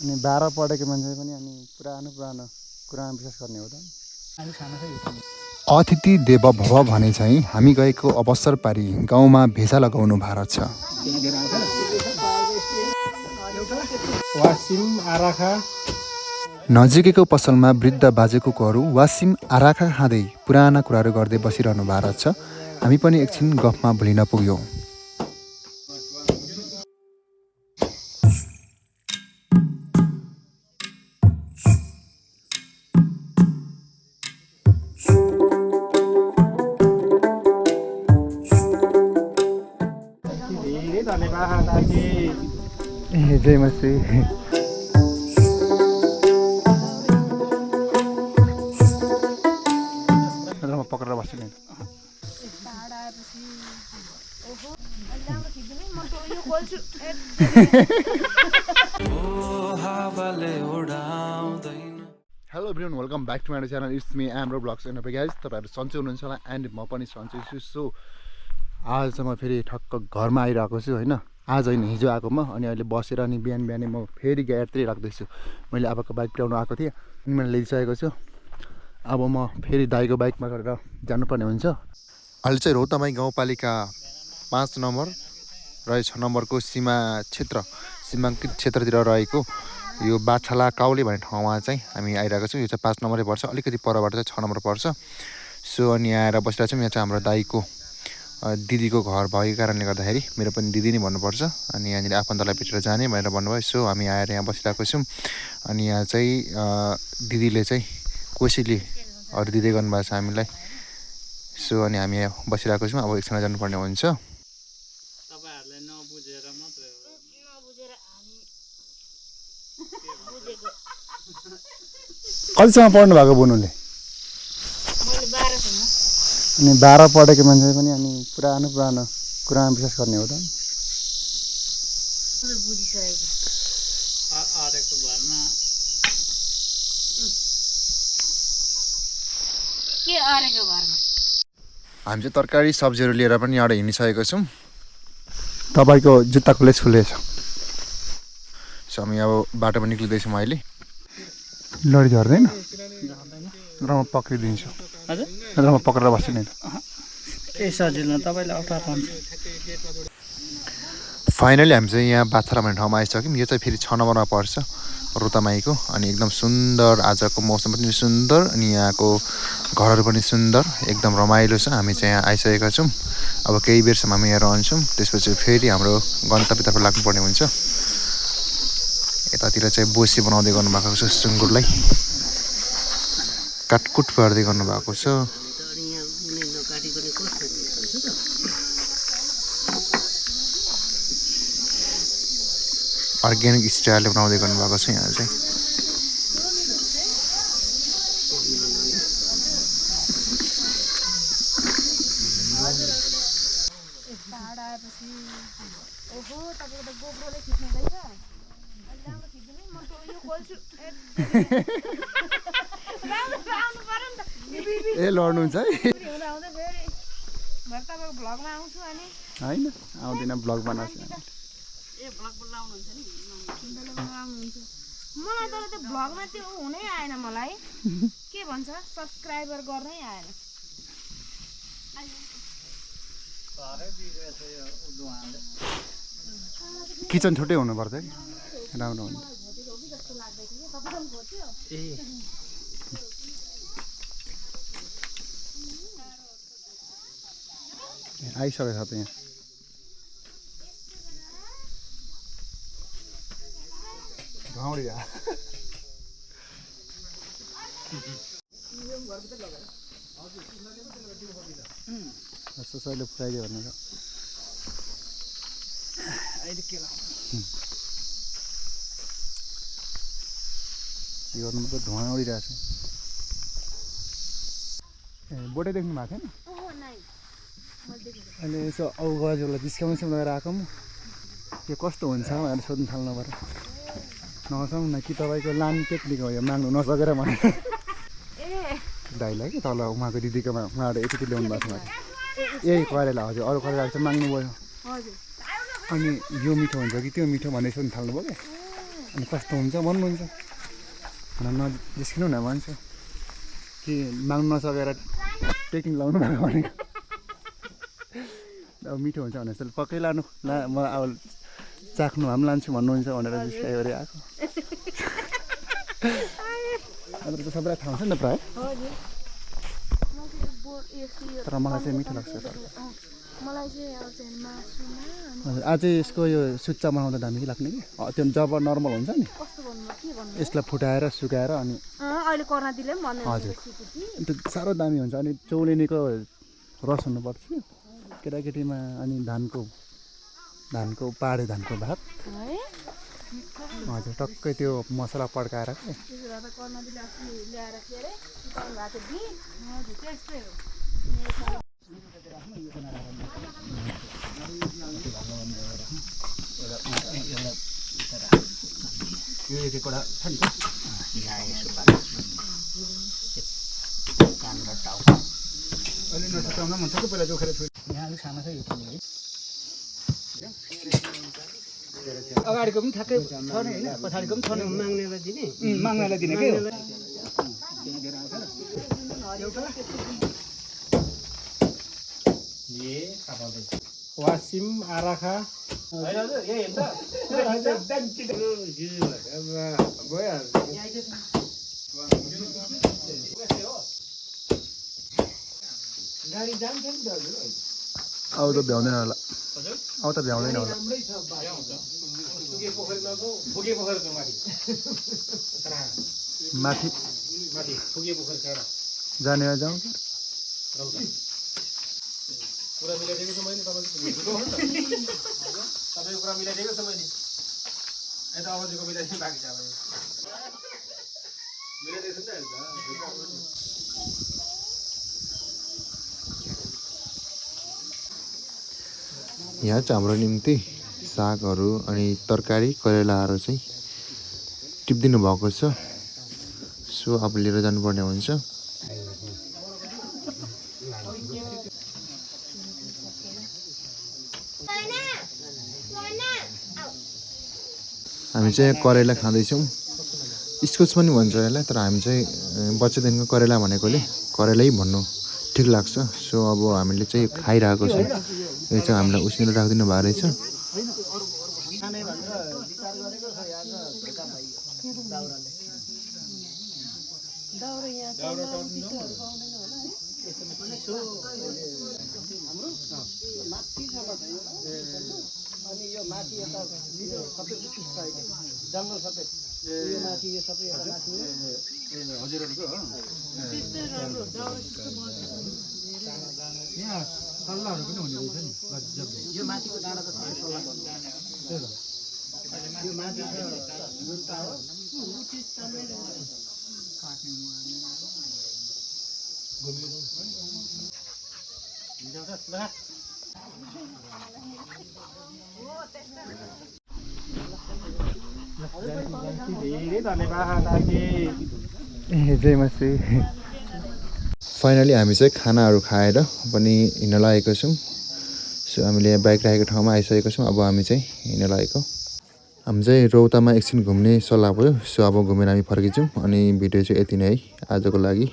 अनि 12 पढेको मान्छे पनि अनि पुरानो कुरामा विश्वास गर्ने हो त। अतिथि देव भव भने चाहिँ हामी गएको अवसर पारी गाउँमा भेषा लगाउनु भारत छ। वासिम आराखा नजिकैको पसलमा वृद्ध बाजेकोहरू वासिम आराखा खाँदै पुराना कुराहरू गर्दै बसिरहनु भारत छ। हामी पनि एकछिन गफमा भुलिन पुग्यौँ। धेरै धन्यवाद दाजु। जय मसी। म पक्रेर बस्छु नि। Hello everyone, welcome back to my channel. It's me एमरो ब्लग्स एन्ड गाइज। तपाईँहरू सन्चै हुनुहुन्छ होला एन्ड म पनि सन्चै छु। सो आज चाहिँ म फेरि ठक्क घरमा आइरहेको छु होइन। आज होइन, हिजो आएको म। अनि अहिले बसेर अनि बिहानै म फेरि ग्यारेजतिर राख्दैछु। मैले आपाको बाइक ल्याउनु आएको थिएँ अनि मैले ल्याइसकेको छु। अब म फेरि दाइको बाइकमा गरेर जानुपर्ने हुन्छ। अहिले चाहिँ रौतहमाई गाउँपालिका 5 नम्बर र 6 नम्बरको सीमाङ्कित क्षेत्रतिर रहेको यो बाछाला काउले भन्ने ठाउँमा चाहिँ हामी आइरहेको छौँ। यो चाहिँ 5 नम्बरै पर्छ, अलिकति परबाट चाहिँ 6 नम्बर पर्छ। सो अनि आएर बसिरहेको छौँ। यहाँ चाहिँ हाम्रो दाइको दिदीको घर भएको कारणले गर्दाखेरि मेरो पनि दिदी नै भन्नुपर्छ। अनि यहाँनिर आफन्तलाई भेटेर जाने भनेर भन्नुभयो। सो हामी आएर यहाँ बसिरहेको छौँ। अनि यहाँ चाहिँ दिदीले चाहिँ कोसेली दिँदै गर्नुभएको छ हामीलाई। सो अनि हामी यहाँ बसिरहेको छौँ। अब एकछिन जानुपर्ने हुन्छ। कतिसम्म पढ्नु भएको बुनुले? अनि 12 पढेको मान्छे पनि अनि पुरानो कुरामा विश्वास गर्ने हो त। हामी चाहिँ तरकारी सब्जीहरू लिएर पनि यहाँबाट हिँडिसकेको छौँ। तपाईँको जुत्ता खुलेछ। सो हामी अब बाटोमा निक्लिँदैछौँ अहिले। लडी झर्दैन र म पक्रिदिन्छु। र म पक्रेर बस्छु नि। सजिलो तपाईँले अप्ठ्यारो हुन्छ। फाइनली हामी चाहिँ यहाँ बाछाला भन्ने ठाउँमा आइसक्यौँ। यो चाहिँ फेरि 6 नम्बरमा पर्छ रौतहमाईको। अनि एकदम सुन्दर, आजको मौसम पनि सुन्दर अनि यहाँको घरहरू पनि सुन्दर, एकदम रमाइलो छ। हामी चाहिँ यहाँ आइसकेका छौँ। अब केही बेरसम्म हामी यहाँ रहन्छौँ। त्यसपछि फेरि हाम्रो गन्तव्यतर्फ लाग्नुपर्ने हुन्छ। यतातिर चाहिँ बोसी बनाउँदै गर्नुभएको छ, सुँगुरलाई काटकुट पार्दै गर्नुभएको छ। अर्ग्यानिक स्टाइलले बनाउँदै गर्नुभएको छ यहाँ चाहिँ। ए लड्नुहुन्छ है? होइन आउँदिनँ, भ्लग बनाउँछु। मलाई तर त्यो भ्लगमा त्यो हुनै आएन। मलाई के भन्छ सब्स्क्राइबर गर्नै आएन। किचन छुट्टै हुनुपर्छ है, राम्रो हुन्छ। आइसकेको छ त यहाँ। घाउडिया ससैले फुटाइदियो भनेर यो गर्नु मात्रै धुवा उडिरहेको छ। ए बोटै देख्नु भएको छैन? अहिले यसो औगजहरूलाई जिस्काउँछौँ लगेर आएको म। यो कस्तो हुन्छ भनेर सोध्नु थाल्नु पर्यो। नहसाउँ न कि तपाईँको लानी टेक्निक हो यो माग्नु नसकेर भनेर। दाइलाई कि तल उहाँको दिदीकोमा उहाँबाट यति ल्याउनु भएको छ। यही करेला हजुर, अरू करेला चाहिँ माग्नु भयो। अनि यो मिठो हुन्छ कि त्यो मिठो भन्ने सोध्नु थाल्नुभयो क्या। अनि कस्तो हुन्छ भन्नुहुन्छ भनेर नजिस्किनु न भन्छु कि माग्नु नसकेर टेकिङ लाउनु भएको भनेको अब मिठो हुन्छ भने जस्तो पक्कै लानु म अब चाख्नु हामी लान्छु भन्नुहुन्छ भनेर जिस्काइ गरी आएको अब त सबैलाई थाहा हुन्छ नि त प्रायः तर मलाई चाहिँ मिठो लाग्छ मलाई चाहिँ अब चाहिँ मासुमा हजुर अझै यसको यो सुच्चा बनाउँदा दामी लाग्ने कि त्यो जब नर्मल हुन्छ नि कस्तो भन्नु के भन्नु यसलाई फुटाएर सुकाएर अनि अहिले कर्णादिले पनि भन्नु हजुर त्यो साह्रो दामी हुन्छ अनि चौलेनीको रस हुनुपर्छ केटाकेटीमा अनि धानको पाहाडे धानको भात है हजुर टक्कै त्यो मसला पड्काएर के त्यसो भए त कर्णादिले अस्ति ल्याएर के अरे चिकन भात दिई हजुर त्यस्तै हो यो एक एकवटा छ नि अहिले नसुकाउन मन सक्छ पहिला जोखेर छोड्यो यहाँ अलिक सानो छ यो है अगाडिको पनि ठ्याक्कै छ नि होइन पछाडिको पनि छ नि माग्नेलाई दिने के वासिम आराखा अब त भ्याउँदैन होला अब त भ्याउँदैन होला माथि जाने जाउँ कुरा मिलाइदिएको छ मैले तपाईँको कुरा मिलाइदिएको छ मैले यता अवधिको मिलाइदिनु बाँकी छ अब मिलाइदिएको छ नि यहाँ चाहिँ हाम्रो निम्ति सागहरू अनि तरकारी करेलाहरू चाहिँ टिपिदिनु भएको छ सो अब लिएर जानुपर्ने हुन्छ हामी चाहिँ करेला खाँदैछौँ इस्कुस पनि भन्छ यसलाई तर हामी चाहिँ बच्चादेखिको करेला भनेकोले करेलै भन्नु ठिक लाग्छ सो अब हामीले चाहिँ खाइरहेको छौँ यो चाहिँ हामीलाई उसिनेर राखिदिनु भएको रहेछ यहाँ सल्लाहहरू पनि हुने रहेछ नि गजब यो माथिको डाँडा त सबै सल्लाह गर्नु यो माथि फाइनली हामी चाहिँ खानाहरू खाएर पनि हिँड्न लागेको छौँ सो हामीले बाइक राखेको ठाउँमा आइसकेको छौँ अब हामी चाहिँ हिँड्न लागेको हामी चाहिँ रौतामा एकछिन घुम्ने सल्लाह भयो सो अब घुमेर हामी फर्किन्छौँ अनि भिडियो चाहिँ यति नै है आजको लागि